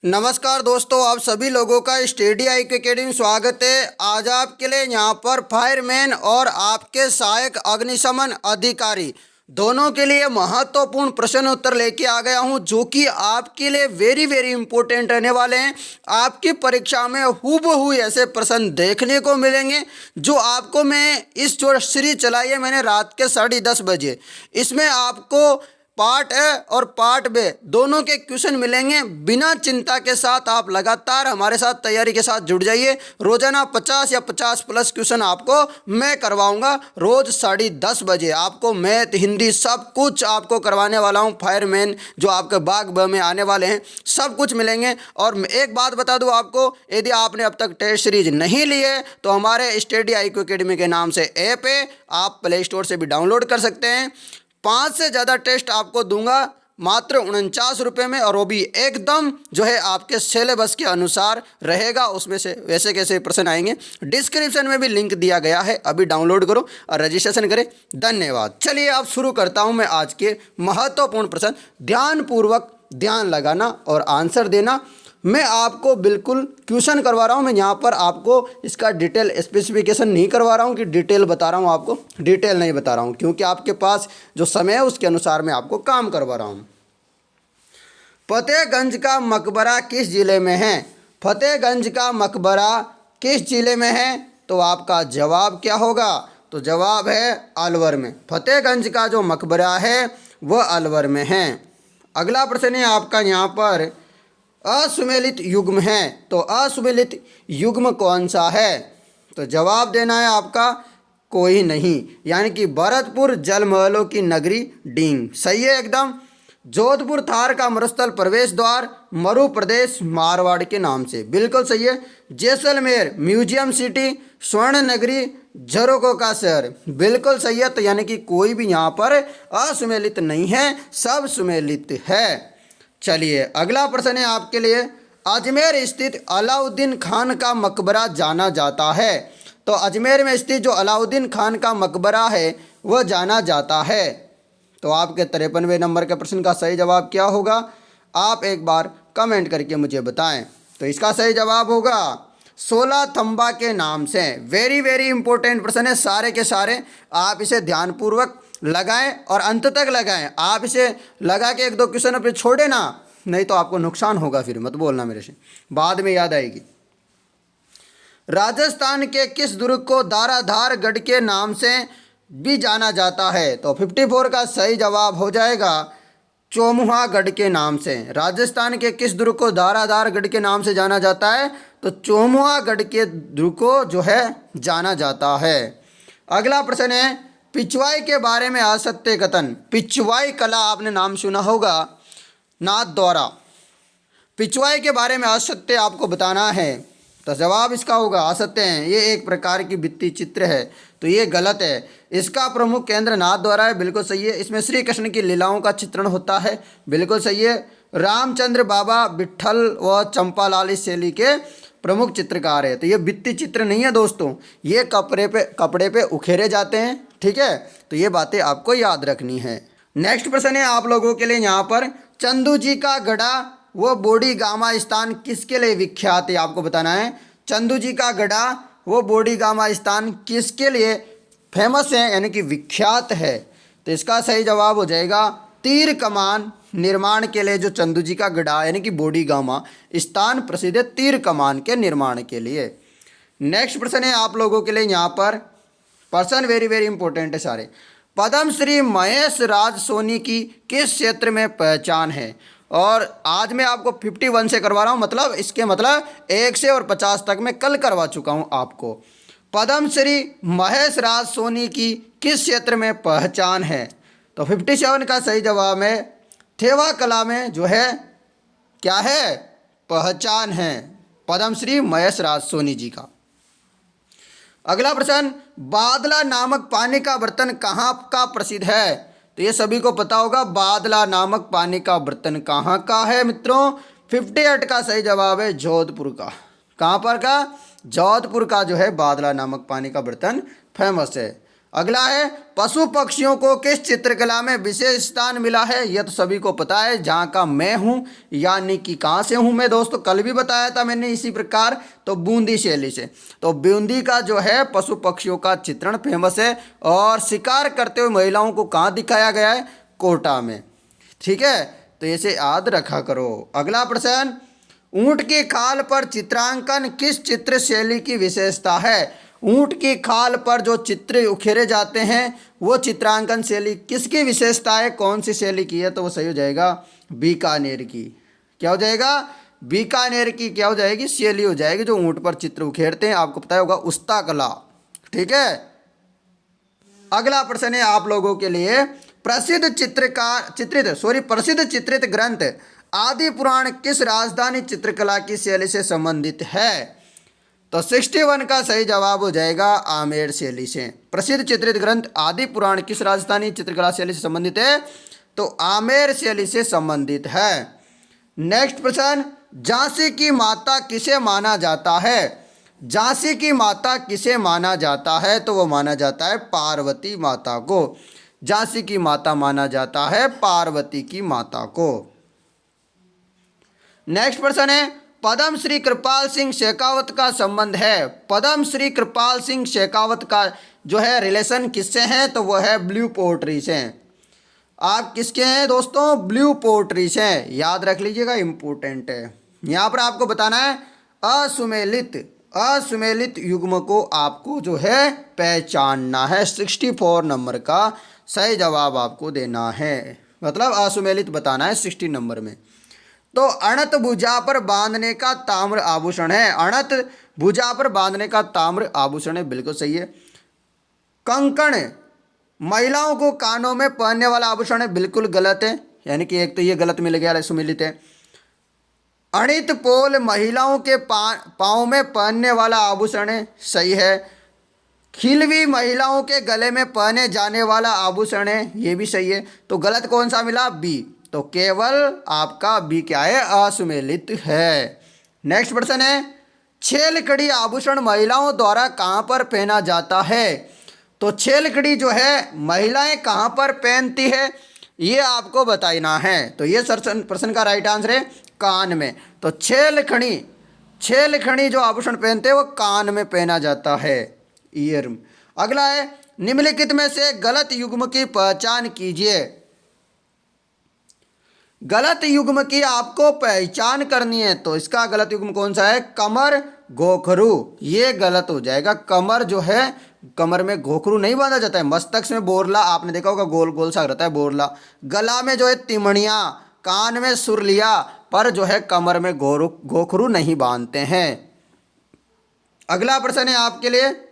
नमस्कार दोस्तों, आप सभी लोगों का स्टडी IQ अकेडमी में स्वागत है। आज आपके लिए यहाँ पर फायरमैन और आपके सहायक अग्निशमन अधिकारी दोनों के लिए महत्वपूर्ण प्रश्न उत्तर लेके आ गया हूँ, जो कि आपके लिए वेरी वेरी इंपॉर्टेंट रहने वाले हैं। आपकी परीक्षा में हूबहू ऐसे प्रश्न देखने को मिलेंगे जो आपको मैं इस जो सीरीज चलाई है मैंने रात के 10:30 बजे, इसमें आपको पार्ट ए और पार्ट बी दोनों के क्वेश्चन मिलेंगे। बिना चिंता के साथ आप लगातार हमारे साथ तैयारी के साथ जुड़ जाइए। रोजाना 50 या 50+ क्वेश्चन आपको मैं करवाऊंगा। रोज 10:30 बजे आपको मैथ, हिंदी सब कुछ आपको करवाने वाला हूं। फायरमैन जो आपके बाग ब में आने वाले हैं सब कुछ मिलेंगे। और एक बात बता दूं आपको, यदि आपने अब तक टेस्ट सीरीज नहीं ली है तो हमारे स्टडी IQ अकेडमी के नाम से ऐप है, आप प्ले स्टोर से भी डाउनलोड कर सकते हैं। 5 से ज़्यादा टेस्ट आपको दूंगा मात्र 49 रुपये में, और वो भी एकदम जो है आपके सिलेबस के अनुसार रहेगा। उसमें से वैसे कैसे प्रश्न आएंगे, डिस्क्रिप्शन में भी लिंक दिया गया है, अभी डाउनलोड करो और रजिस्ट्रेशन करें। धन्यवाद। चलिए अब शुरू करता हूं मैं आज के महत्वपूर्ण प्रश्न। ध्यानपूर्वक ध्यान लगाना और आंसर देना। मैं आपको बिल्कुल क्वेश्चन करवा रहा हूँ, मैं यहाँ पर आपको इसका डिटेल स्पेसिफिकेशन नहीं करवा रहा हूँ कि डिटेल बता रहा हूँ, आपको डिटेल नहीं बता रहा हूँ, क्योंकि आपके पास जो समय है उसके अनुसार मैं आपको काम करवा रहा हूँ। फतेहगंज का मकबरा किस जिले में है? फतेहगंज का मकबरा किस जिले में है? तो आपका जवाब क्या होगा? तो जवाब है अलवर में। फतेहगंज का जो मकबरा है वह अलवर में है। अगला प्रश्न है आपका यहाँ पर, असुमेलित युग्म है, तो असुमेलित युग्म कौन सा है? तो जवाब देना है आपका कोई नहीं, यानी कि भरतपुर जलमहलों की नगरी डींग। सही है एकदम। जोधपुर थार का मरुस्थल प्रवेश द्वार मरु प्रदेश मारवाड़ के नाम से, बिल्कुल सही है। जैसलमेर म्यूजियम सिटी, स्वर्ण नगरी, झरोकों का शहर, बिल्कुल सही है। तो यानी कि कोई भी यहाँ पर असुमेलित नहीं है, सब सुमेलित है। चलिए अगला प्रश्न है आपके लिए, अजमेर स्थित अलाउद्दीन खान का मकबरा जाना जाता है। तो अजमेर में स्थित जो अलाउद्दीन खान का मकबरा है वह जाना जाता है। तो आपके 53वें नंबर के प्रश्न का सही जवाब क्या होगा? आप एक बार कमेंट करके मुझे बताएं। तो इसका सही जवाब होगा 16 थंबा के नाम से। वेरी वेरी इंपॉर्टेंट प्रश्न है, सारे के सारे आप इसे ध्यानपूर्वक लगाएं और अंत तक लगाएं। आप इसे लगा के 1-2 क्वेश्चन अपने छोड़े ना, नहीं तो आपको नुकसान होगा, फिर मत बोलना मेरे से, बाद में याद आएगी। राजस्थान के किस दुर्ग को दाराधार गढ़ के नाम से भी जाना जाता है? तो 54 का सही जवाब हो जाएगा चौमुहागढ़ के नाम से। राजस्थान के किस दुर्ग को दाराधार गढ़ के नाम से जाना जाता है? तो चौमुहागढ़ के दुर्ग को जो है जाना जाता है। अगला प्रश्न है, पिछवाई के बारे में असत्य कथन। पिछवाई कला आपने नाम सुना होगा, नाथ द्वारा। पिछवाई के बारे में असत्य आपको बताना है, तो जवाब इसका होगा असत्य है। ये एक प्रकार की भित्ति चित्र है, तो ये गलत है। इसका प्रमुख केंद्र नाथ द्वारा है, बिल्कुल सही है। इसमें श्री कृष्ण की लीलाओं का चित्रण होता है, बिल्कुल सही है। रामचंद्र बाबा, विट्ठल व चंपालाल इस शैली के प्रमुख चित्रकार है। तो ये भित्ति चित्र नहीं है दोस्तों, ये कपड़े पे उखेरे जाते हैं, ठीक है। तो ये बातें आपको याद रखनी है। नेक्स्ट प्रश्न है आप लोगों के लिए यहाँ पर, चंदू जी का गढ़ा वो बोडी गामा स्थान किसके लिए विख्यात है? आपको बताना है चंदू जी का गढ़ा वो बोडी गामा स्थान किसके लिए फेमस है, यानी कि विख्यात है? तो इसका सही जवाब हो जाएगा तीर कमान निर्माण के लिए। जो चंदू जी का गढ़ा यानी कि बोडी गामा स्थान प्रसिद्ध है तीर कमान के निर्माण के लिए। नेक्स्ट प्रश्न है आप लोगों के लिए यहाँ पर, पर्सन वेरी वेरी इंपॉर्टेंट है सारे। पद्मश्री महेश राज सोनी की किस क्षेत्र में पहचान है? और आज मैं आपको 51 से करवा रहा हूँ, मतलब इसके मतलब 1 से और 50 तक मैं कल करवा चुका हूँ आपको। पद्मश्री महेश राज सोनी की किस क्षेत्र में पहचान है? तो 57 का सही जवाब है थेवा कला में जो है क्या है, पहचान है पद्मश्री महेश राज सोनी जी का। अगला प्रश्न, बादला नामक पानी का बर्तन कहाँ का प्रसिद्ध है? तो ये सभी को पता होगा, बादला नामक पानी का बर्तन कहाँ का है मित्रों? 58 का सही जवाब है जोधपुर का। कहाँ पर का? जोधपुर का जो है बादला नामक पानी का बर्तन फेमस है। अगला है पशु पक्षियों को किस चित्रकला में विशेष स्थान मिला है। यह तो सभी को पता है, जहाँ का मैं हूँ, यानी कि कहाँ से हूँ मैं दोस्तों, कल भी बताया था मैंने इसी प्रकार, तो बूंदी शैली से। तो बूंदी का जो है पशु पक्षियों का चित्रण फेमस है, और शिकार करते हुए महिलाओं को कहाँ दिखाया गया है, कोटा में। ठीक है, तो इसे याद रखा करो। अगला प्रश्न, ऊंट की खाल पर चित्रांकन किस चित्र शैली की विशेषता है। ऊंट की खाल पर जो चित्र उकेरे जाते हैं वो चित्रांकन शैली किसकी विशेषता है, कौन सी शैली की है, तो वो सही हो जाएगा बीकानेर की। क्या हो जाएगा, बीकानेर की क्या हो जाएगी, शैली हो जाएगी, जो ऊंट पर चित्र उकेरते हैं, आपको पता होगा उस्ता कला। ठीक है, अगला प्रश्न है आप लोगों के लिए, प्रसिद्ध चित्रित ग्रंथ आदि पुराण किस राजधानी चित्रकला की शैली से संबंधित है। तो 61 का सही जवाब हो जाएगा आमेर शैली से। प्रसिद्ध चित्रित ग्रंथ आदि पुराण किस राजस्थानी चित्रकला शैली से संबंधित है, तो आमेर शैली से संबंधित है। नेक्स्ट प्रश्न, झांसी की माता किसे माना जाता है। झांसी की माता किसे माना जाता है, तो वो माना जाता है पार्वती माता को। झांसी की माता माना जाता है पार्वती की माता को। नेक्स्ट प्रश्न है, पद्म श्री कृपाल सिंह शेखावत का संबंध है। पद्म श्री कृपाल सिंह शेखावत का जो है रिलेशन किससे है, तो वो है ब्लू पोट्री से। आप किसके हैं दोस्तों, ब्लू पोट्री से, याद रख लीजिएगा, इंपॉर्टेंट है। यहाँ पर आपको बताना है असुमेलित युग्म को आपको जो है पहचानना है। 64 नंबर का सही जवाब आपको देना है, मतलब असुमेलित बताना है 60 नंबर में। तो अणत भुजा पर बांधने का ताम्र आभूषण है। अणत भुजा पर बांधने का ताम्र आभूषण है, बिल्कुल सही है। कंकण महिलाओं को कानों में पहनने वाला आभूषण है, बिल्कुल गलत है, यानी कि एक तो ये गलत मिल गया, सुमिलित है। अणित पोल महिलाओं के पाँव में पहनने वाला आभूषण है, सही है। खिलवी महिलाओं के गले में पहने जाने वाला आभूषण है, ये भी सही है। तो गलत कौन सा मिला, बी। तो केवल आपका बी क्या है, असुमेलित है। नेक्स्ट प्रश्न है, छेलकड़ी आभूषण महिलाओं द्वारा कहाँ पर पहना जाता है। तो छेलकड़ी जो है महिलाएं कहाँ पर पहनती है, ये आपको बताना है। तो ये प्रश्न का राइट आंसर है कान में। तो छेलखड़ी जो आभूषण पहनते हैं वो कान में पहना जाता है, ईयर। अगला है, निम्नलिखित में से गलत युग्म की पहचान कीजिए। गलत युग्म की आपको पहचान करनी है, तो इसका गलत युग्म कौन सा है, कमर गोखरू, ये गलत हो जाएगा। कमर जो है, कमर में घोखरू नहीं बांधा जाता है। मस्तक में बोरला, आपने देखा होगा गोल गोल सा रहता है बोरला। गला में जो है तिमणिया, कान में सुरलिया, पर जो है कमर में गोखरू नहीं बांधते हैं। अगला प्रश्न है आपके लिए,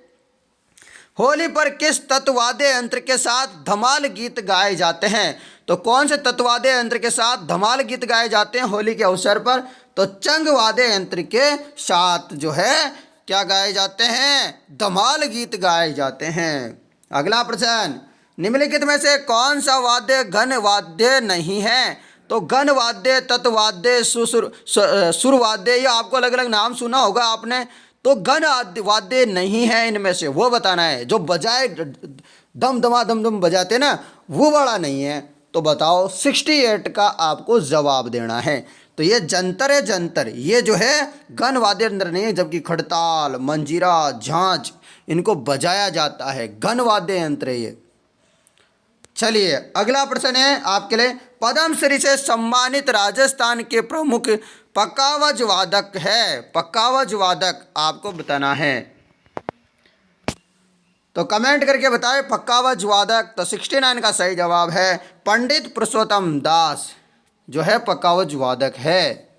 होली पर किस तत्वाद्य यंत्र के साथ धमाल गीत गाए जाते हैं। तो कौन से तत्वाद्य यंत्र के साथ धमाल गीत गाए जाते हैं होली के अवसर पर, तो चंग वाद्य यंत्र के साथ जो है क्या गाए जाते हैं, धमाल गीत गाए जाते हैं। अगला प्रश्न, निम्नलिखित में से कौन सा वाद्य घन वाद्य नहीं है। तो घन वाद्य, तत्वाद्य, सुरवाद्य, ये आपको अलग अलग नाम सुना होगा आपने। तो घन वाद्य नहीं है इनमें से, वो बताना है। जो बजाए दम दमा दम दम बजाते ना, वो वाला नहीं है। तो बताओ, 68 का आपको जवाब देना है। तो ये जंतर है, जंतर, ये जो है घन वाद्य यंत्र नहीं है, जबकि खड़ताल, मंजीरा, झांझ, इनको बजाया जाता है, घन वाद्य यंत्र है ये। चलिए अगला प्रश्न है आपके लिए, पद्मश्री से सम्मानित राजस्थान के प्रमुख पक्कावज वादक है। पक्कावज वादक आपको बताना है, तो कमेंट करके बताएं पक्कावज वादक। तो 69 का सही जवाब है पंडित पुरुषोत्तम दास जो है पक्कावज वादक है।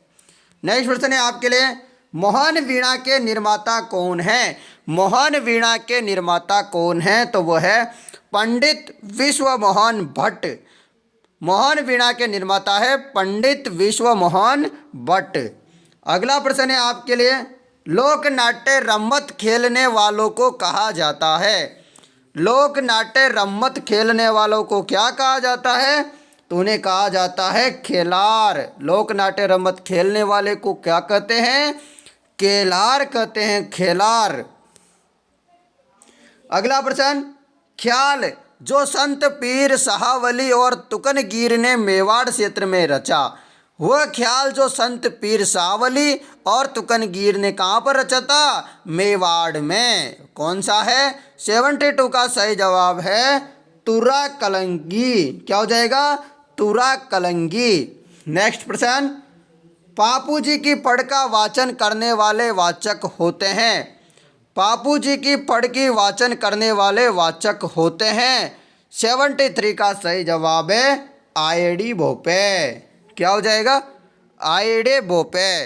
नेक्स्ट प्रश्न है आपके लिए, मोहन वीणा के निर्माता कौन है। मोहन वीणा के निर्माता कौन है, तो वो है पंडित विश्व मोहन भट्ट। मोहन वीणा के निर्माता है पंडित विश्व मोहन भट्ट। अगला प्रश्न है आपके लिए, लोक नाट्य रम्मत खेलने वालों को कहा जाता है। लोक नाट्य रम्मत खेलने वालों को क्या कहा जाता है, तो उन्हें कहा जाता है खेलार। लोक नाट्य रम्मत खेलने वाले को क्या कहते हैं, केलार कहते हैं, खेलार। अगला प्रश्न, ख्याल जो संत पीर शाहवली और तुकनगीर ने मेवाड़ क्षेत्र में रचा, वह ख्याल जो संत पीर शाहवली और तुकनगीर ने कहाँ पर रचा था? मेवाड़ में। कौन सा है? 72 का सही जवाब है तुरा कलंगी। क्या हो जाएगा? तुरा कलंगी। नेक्स्ट प्रश्न, पापू जी की पढ़ का वाचन करने वाले वाचक होते हैं। पापू जी की पढ़ की वाचन करने वाले वाचक होते हैं। 73 का सही जवाब है आईडी भोपे। क्या हो जाएगा? आईडे भोपे।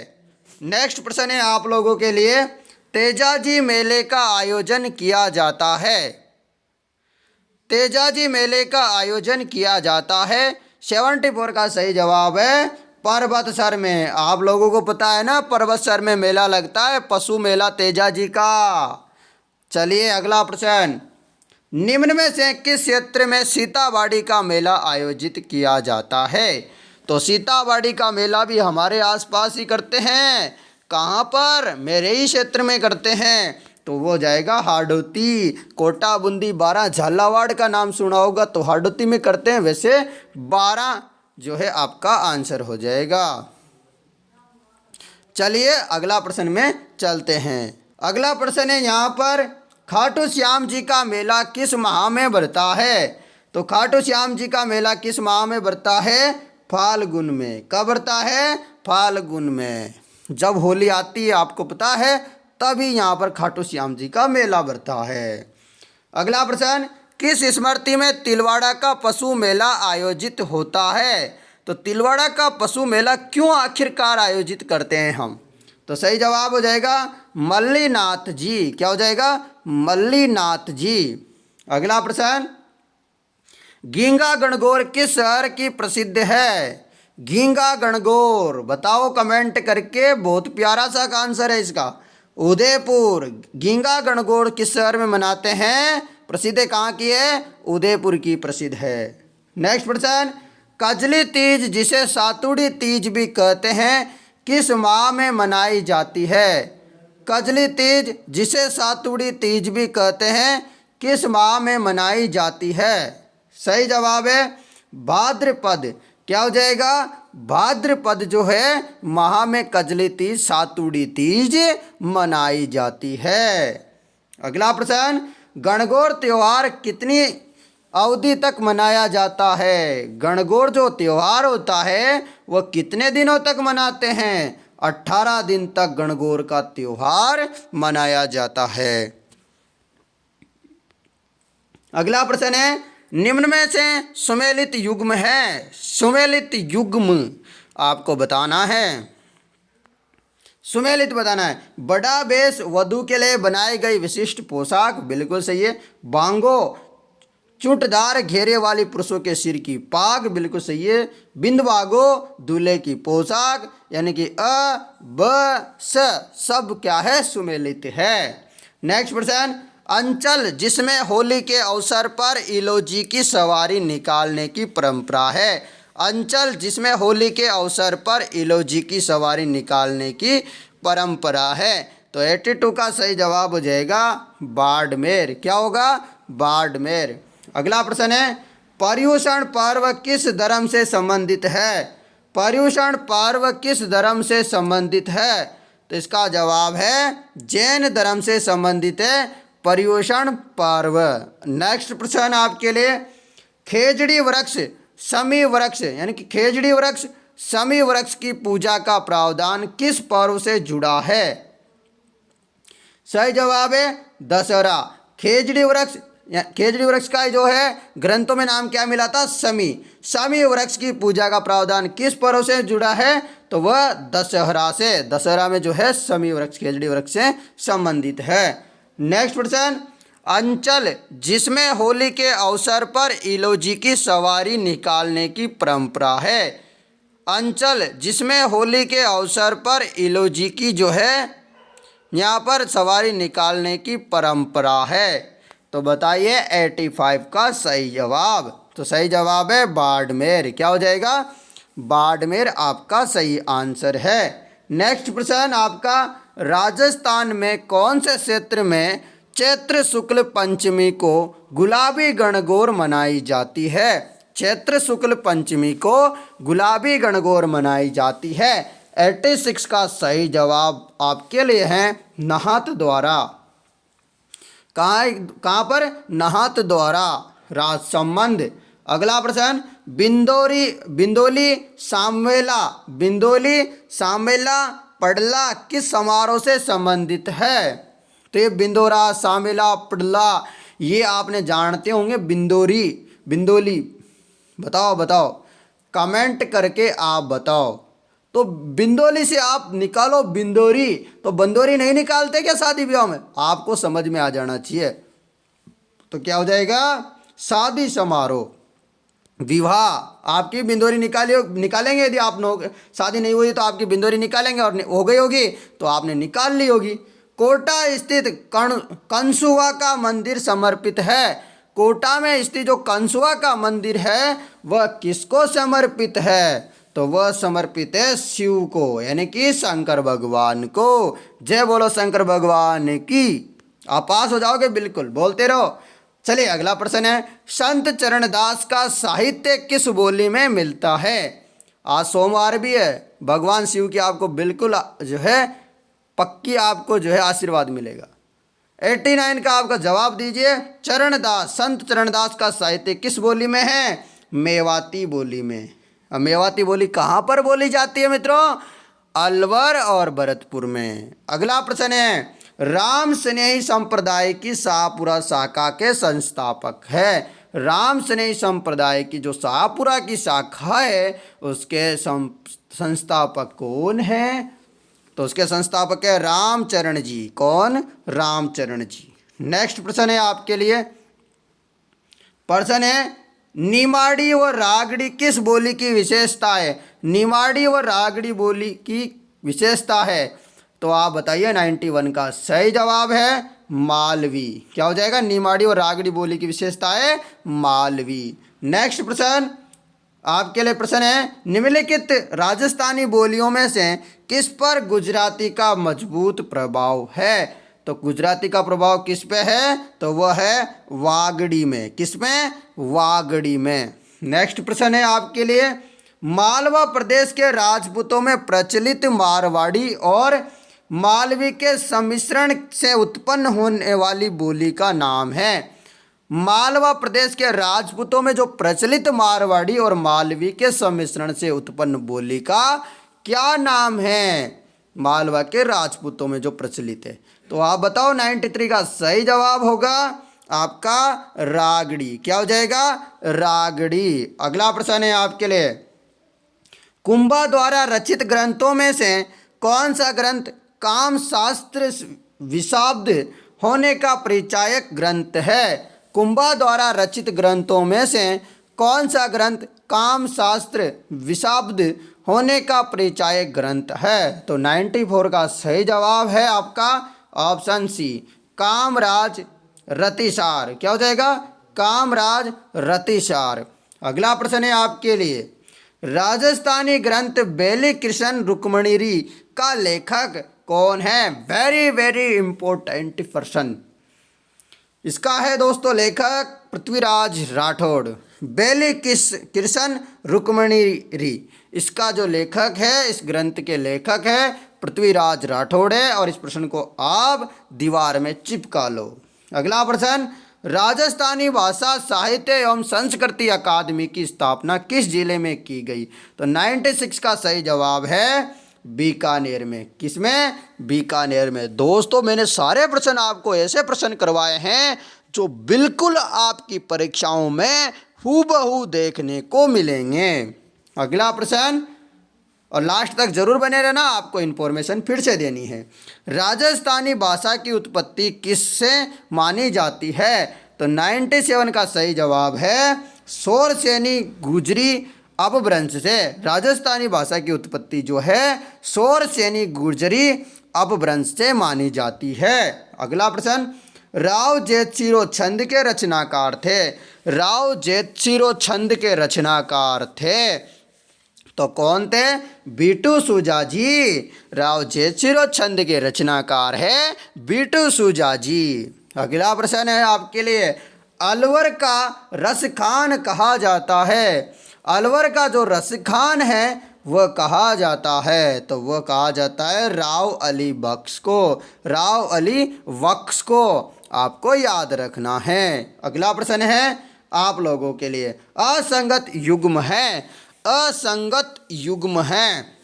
नेक्स्ट प्रश्न है आप लोगों के लिए, तेजाजी मेले का आयोजन किया जाता है। तेजाजी मेले का आयोजन किया जाता है। 74 का सही जवाब है पर्वतसर में। आप लोगों को पता है ना, पर्वतसर में मेला लगता है, पशु मेला तेजाजी का। चलिए अगला प्रश्न, निम्न में से किस क्षेत्र में सीताबाड़ी का मेला आयोजित किया जाता है? तो सीताबाड़ी का मेला भी हमारे आसपास ही करते हैं। कहाँ पर? मेरे ही क्षेत्र में करते हैं। तो वो जाएगा हाडोती। कोटा, बूंदी, बारा, झालावाड़ का नाम सुना होगा, तो हाडोती में करते हैं। वैसे 12 जो है आपका आंसर हो जाएगा। चलिए अगला प्रश्न में चलते हैं। अगला प्रश्न है यहाँ पर, खाटू श्याम जी का मेला किस माह में बढ़ता है? तो खाटू श्याम जी का मेला किस माह में बढ़ता है? फाल्गुन में। कब बढ़ता है? फाल्गुन में। जब होली आती है आपको पता है, तभी यहाँ पर खाटू श्याम जी का मेला बढ़ता है। अगला प्रश्न, किस स्मृति में तिलवाड़ा का पशु मेला आयोजित होता है? तो तिलवाड़ा का पशु मेला क्यों आखिरकार आयोजित करते हैं हम? तो सही जवाब हो जाएगा मल्लीनाथ जी। क्या हो जाएगा? मल्लीनाथ जी। अगला प्रश्न, गींगा गणगौर किस शहर की प्रसिद्ध है? गींगा गणगौर बताओ कमेंट करके, बहुत प्यारा सा आंसर है इसका। उदयपुर। गींगा गणगौर किस शहर में मनाते हैं? प्रसिद्ध है कहाँ की है? उदयपुर की प्रसिद्ध है। नेक्स्ट प्रश्न, कजली तीज जिसे सातुड़ी तीज भी कहते हैं किस माह में मनाई जाती है? कजली तीज जिसे सातुड़ी तीज भी कहते हैं किस माह में मनाई जाती है? सही जवाब है भाद्रपद। क्या हो जाएगा? भाद्रपद जो है माह में कजली तीज, सातुड़ी तीज मनाई जाती है। अगला प्रश्न, गणगौर त्योहार कितनी अवधि तक मनाया जाता है? गणगौर जो त्योहार होता है वह कितने दिनों तक मनाते हैं? 18 दिन तक गणगौर का त्योहार मनाया जाता है। अगला प्रश्न है, निम्न में से सुमेलित युग्म है। सुमेलित युग्म आपको बताना है। सुमेलित बताना है। बड़ा बेस वधू के लिए बनाई गई विशिष्ट पोशाक, बिल्कुल सही है। बांगो चूंटदार घेरे वाली पुरुषों के सिर की पाग, बिल्कुल सही है। बिंदवागो दूल्हे की पोशाक, यानी कि अ ब स सब क्या है? सुमेलित है। नेक्स्ट प्रश्न, अंचल जिसमें होली के अवसर पर इलोजी की सवारी निकालने की परंपरा है। अंचल जिसमें होली के अवसर पर इलोजी की सवारी निकालने की परंपरा है। तो 82 का सही जवाब हो जाएगा बाड़मेर। क्या होगा? बाड़मेर। अगला प्रश्न है, पर्युषण पर्व किस धर्म से संबंधित है? पर्युषण पर्व किस धर्म से संबंधित है? तो इसका जवाब है जैन धर्म से संबंधित है पर्युषण पर्व। नेक्स्ट प्रश्न आपके लिए, खेजड़ी वृक्ष शमी वृक्ष यानी कि खेजड़ी वृक्ष शमी वृक्ष की पूजा का प्रावधान किस पर्व से जुड़ा है? सही जवाब है दशहरा। खेजड़ी वृक्ष का जो है ग्रंथों में नाम क्या मिला था? शमी। शमी वृक्ष की पूजा का प्रावधान किस पर्व से जुड़ा है? तो वह दशहरा से। दशहरा में जो है शमी वृक्ष खेजड़ी वृक्ष से संबंधित है। नेक्स्ट प्रश्न, अंचल जिसमें होली के अवसर पर इलोजी की सवारी निकालने की परंपरा है। अंचल जिसमें होली के अवसर पर इलोजी की जो है यहाँ पर सवारी निकालने की परंपरा है। तो बताइए 85 का सही जवाब। तो सही जवाब है बाड़मेर। क्या हो जाएगा? बाड़मेर आपका सही आंसर है। नेक्स्ट प्रश्न आपका, राजस्थान में कौन से क्षेत्र में चैत्र शुक्ल पंचमी को गुलाबी गणगौर मनाई जाती है। चैत्र शुक्ल पंचमी को गुलाबी गणगौर मनाई जाती है। 86 का सही जवाब आपके लिए है नहात द्वारा। कहाँ पर? नहात द्वारा राज संबंध। अगला प्रश्न, बिंदोली सामेला पडला किस समारोह से संबंधित है? तो ये बिंदोरा, सामेला, पडला ये आपने जानते होंगे। बिंदोली बताओ कमेंट करके आप बताओ। तो बिंदोली से आप निकालो बिंदोरी, तो बंदोरी नहीं निकालते क्या शादी ब्याह में? आपको समझ में आ जाना चाहिए। तो क्या हो जाएगा? शादी समारोह, विवाह। आपकी बिंदोरी निकालेंगे। यदि आप शादी नहीं हुई तो आपकी बिंदोरी निकालेंगे और हो गई होगी तो आपने निकाल ली होगी। कोटा स्थित कंसुआ का मंदिर समर्पित है। कोटा में स्थित जो कंसुआ का मंदिर है वह किसको समर्पित है? तो वह समर्पित है शिव को, यानी कि शंकर भगवान को। जय बोलो शंकर भगवान की। आप पास हो जाओगे, बिल्कुल बोलते रहो। चलिए अगला प्रश्न है, संत चरणदास का साहित्य किस बोली में मिलता है? आज सोमवार भी है, भगवान शिव की आपको बिल्कुल जो है पक्की आपको जो है आशीर्वाद मिलेगा। 89 का आपका जवाब दीजिए। संत चरणदास का साहित्य किस बोली में है? मेवाती बोली में। अब मेवाती बोली कहाँ पर बोली जाती है मित्रों? अलवर और भरतपुर में। अगला प्रश्न है, राम स्नेही संप्रदाय की शाहपुरा शाखा के संस्थापक है। राम स्नेही संप्रदाय की जो शाहपुरा की शाखा है उसके संस्थापक कौन है? तो उसके संस्थापक है रामचरण जी। कौन? रामचरण जी। नेक्स्ट प्रश्न है आपके लिए। प्रश्न है, निमाड़ी व रागड़ी किस बोली की विशेषता है? निमाड़ी व रागड़ी बोली की विशेषता है तो आप बताइए। 91 का सही जवाब है मालवी। क्या हो जाएगा? निमाड़ी और रागड़ी बोली की विशेषता है मालवी। नेक्स्ट प्रश्न आपके लिए प्रश्न है, निम्नलिखित राजस्थानी बोलियों में से किस पर गुजराती का मजबूत प्रभाव है? तो गुजराती का प्रभाव किस पे है? तो वह है वागड़ी में। किस में? वागड़ी में। नेक्स्ट प्रश्न है आपके लिए, मालवा प्रदेश के राजपूतों में प्रचलित मारवाड़ी और मालवी के सम्मिश्रण से उत्पन्न होने वाली बोली का नाम है। मालवा प्रदेश के राजपूतों में जो प्रचलित मारवाड़ी और मालवी के सम्मिश्रण से उत्पन्न बोली का क्या नाम है? मालवा के राजपूतों में जो प्रचलित है। तो आप बताओ। 93 का सही जवाब होगा आपका रागड़ी। क्या हो जाएगा? रागड़ी। अगला प्रश्न है आपके लिए, कुंभा द्वारा रचित ग्रंथों में से कौन सा ग्रंथ काम शास्त्र विशाब्द होने का परिचायक ग्रंथ है? कुंभा द्वारा रचित ग्रंथों में से कौन सा ग्रंथ काम शास्त्र विशाब्द होने का परिचायक ग्रंथ है? तो 94 का सही जवाब है आपका ऑप्शन सी, कामराज रतिसार। क्या हो जाएगा? कामराज रतिसार। अगला प्रश्न है आपके लिए, राजस्थानी ग्रंथ बेली कृष्ण रुक्मणीरी का लेखक कौन है? वेरी वेरी इंपॉर्टेंट प्रश्न। इसका है दोस्तों लेखक पृथ्वीराज राठौड़। बेली कृष्ण रुक्मणीरी, इसका जो लेखक है, इस ग्रंथ के लेखक है पृथ्वीराज राठौड़ है। और इस प्रश्न को आप दीवार में चिपका लो। अगला प्रश्न, राजस्थानी भाषा साहित्य एवं संस्कृति अकादमी की स्थापना किस जिले में की गई? तो 96 का सही जवाब है बीकानेर में। किसमें? बीकानेर में। दोस्तों मैंने सारे प्रश्न आपको ऐसे प्रश्न करवाए हैं जो बिल्कुल आपकी परीक्षाओं में हूबहू देखने को मिलेंगे। अगला प्रश्न, और लास्ट तक जरूर बने रहना, आपको इन्फॉर्मेशन फिर से देनी है। राजस्थानी भाषा की उत्पत्ति किससे मानी जाती है? तो 97 का सही जवाब है शौरसेनी गुजरी अपभ्रंश से। राजस्थानी भाषा की उत्पत्ति जो है शौरसेनी गुजरी अपभ्रंश से मानी जाती है। अगला प्रश्न, राव जेतसिरो छंद के रचनाकार थे। राव जेतसिरो छंद के रचनाकार थे तो कौन थे? बीटू सूजा जी। राव जेतसिरो छंद के रचनाकार है बीटू सूजा जी। अगला प्रश्न है आपके लिए, अलवर का रसखान कहा जाता है। अलवर का जो रसखान है वह कहा जाता है, तो वह कहा जाता है राव अली बख्श को। राव अली बख्श को आपको याद रखना है। अगला प्रश्न है आप लोगों के लिए, असंगत युग्म है। असंगत युग्म है।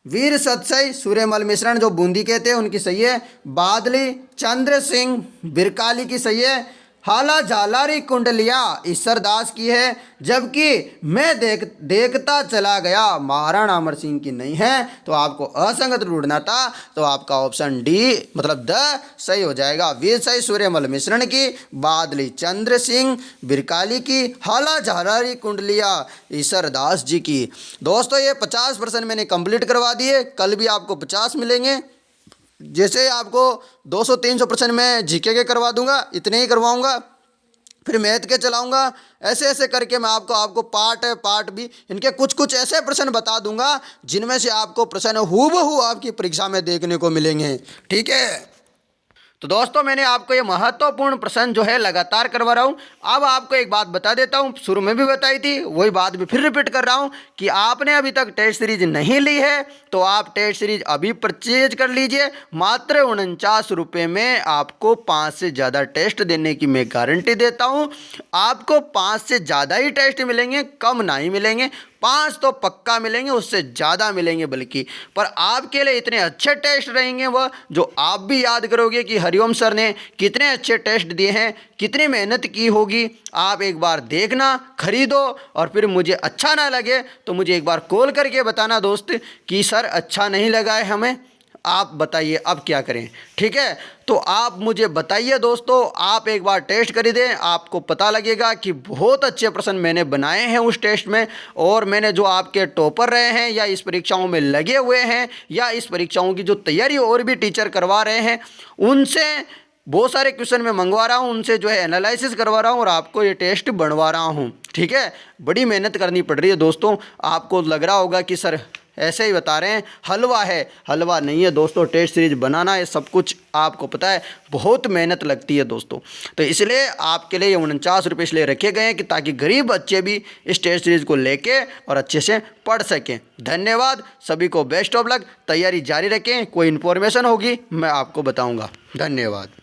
वीर सतसई सूर्यमल मिश्रण जो बूंदी के थे उनकी सही है। बादली चंद्र सिंह बिरकाली की सही है। हाला झालारी कुंडलिया ईश्वरदास की है। जबकि मैं देखता चला गया महाराणा अमर सिंह की नहीं है। तो आपको असंगत ढूंढना था, तो आपका ऑप्शन डी मतलब द सही हो जाएगा। वीर सई सूर्यमल मिश्रण की, बादली चंद्र सिंह बिरकाली की, हाला झालारी कुंडलिया ईश्वरदास जी की। दोस्तों ये 50% मैंने कंप्लीट करवा दिए। कल भी आपको 50 मिलेंगे। जैसे आपको 200-300% मैं जीके के करवा दूंगा, इतने ही करवाऊंगा, फिर मैथ के चलाऊंगा। ऐसे ऐसे करके मैं आपको पार्ट भी इनके कुछ कुछ ऐसे प्रश्न बता दूंगा जिनमें से आपको प्रश्न हूबहू आपकी परीक्षा में देखने को मिलेंगे। ठीक है, तो दोस्तों मैंने आपको ये महत्वपूर्ण प्रश्न जो है लगातार करवा रहा हूँ। अब आपको एक बात बता देता हूँ, शुरू में भी बताई थी, वही बात भी फिर रिपीट कर रहा हूँ कि आपने अभी तक टेस्ट सीरीज नहीं ली है तो आप टेस्ट सीरीज अभी परचेज कर लीजिए। मात्र 49 रुपये में आपको 5 से ज़्यादा टेस्ट देने की मैं गारंटी देता हूँ। आपको 5 से ज़्यादा ही टेस्ट मिलेंगे, कम नहीं मिलेंगे। 5 तो पक्का मिलेंगे, उससे ज़्यादा मिलेंगे बल्कि। पर आपके लिए इतने अच्छे टेस्ट रहेंगे वह, जो आप भी याद करोगे कि हरिओम सर ने कितने अच्छे टेस्ट दिए हैं, कितनी मेहनत की होगी। आप एक बार देखना, खरीदो, और फिर मुझे अच्छा ना लगे तो मुझे एक बार कॉल करके बताना दोस्त कि सर अच्छा नहीं लगा है हमें, आप बताइए अब क्या करें। ठीक है, तो आप मुझे बताइए दोस्तों, आप एक बार टेस्ट खरीदें, आपको पता लगेगा कि बहुत अच्छे प्रश्न मैंने बनाए हैं उस टेस्ट में। और मैंने जो आपके टॉपर रहे हैं या इस परीक्षाओं में लगे हुए हैं या इस परीक्षाओं की जो तैयारी और भी टीचर करवा रहे हैं, उनसे बहुत सारे क्वेश्चन मैं मंगवा रहा हूँ, उनसे जो है एनालिसिस करवा रहा हूँ और आपको ये टेस्ट बनवा रहा हूँ। ठीक है, बड़ी मेहनत करनी पड़ रही है दोस्तों। आपको लग रहा होगा कि सर ऐसे ही बता रहे हैं, हलवा है, हलवा नहीं है दोस्तों। टेस्ट सीरीज बनाना है, सब कुछ आपको पता है, बहुत मेहनत लगती है दोस्तों। तो इसलिए आपके लिए 49 रुपये इसलिए रखे गए हैं कि ताकि गरीब बच्चे भी इस टेस्ट सीरीज को लेके और अच्छे से पढ़ सकें। धन्यवाद, सभी को बेस्ट ऑफ लक, तैयारी जारी रखें। कोई इन्फॉर्मेशन होगी मैं आपको बताऊँगा। धन्यवाद।